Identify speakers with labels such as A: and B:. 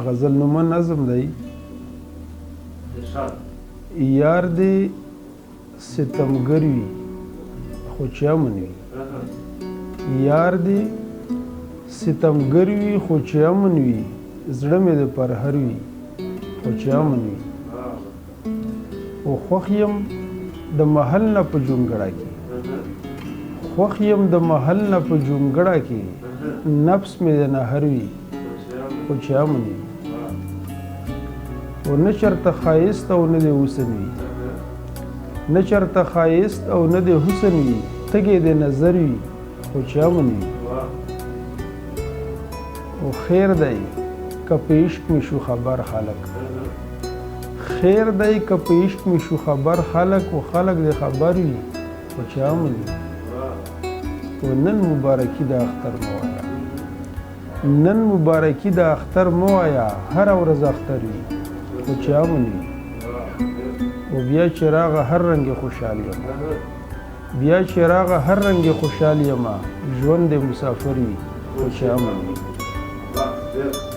A: غزل نومه نظم دی یار دې ستمګر وي خو چې امن وي یار دې ستمګر وي خو چې امن وي زړه مې د پرهر وي خو چې امن وي او خوښ یم د محل نه په جونګړه کې خوښ یم د محل نه په جونګړه کې نفس مې د نهر وي خو چې امن وي او نه چرته ښایست او نه د حسن وي نه چرته ښایست او نه د حسن وي تږی د نظر وي خو چې امن وي او خیر دی که په عشق مې شو خبر خلک خیر دی که په عشق مې شو خبر خلک او خلک د خبر وي خو چې امن وي او نن مبارکي د اختر مه وایه نن مبارکي د اختر مه وایه هره ورځ اختر وي خو چې امن وي او بیا چې راغه هر رنګ خوشحال یم بیا چې راغه هر رنګ خوشحال یم ژوند د مسافر وي خو چې امن وي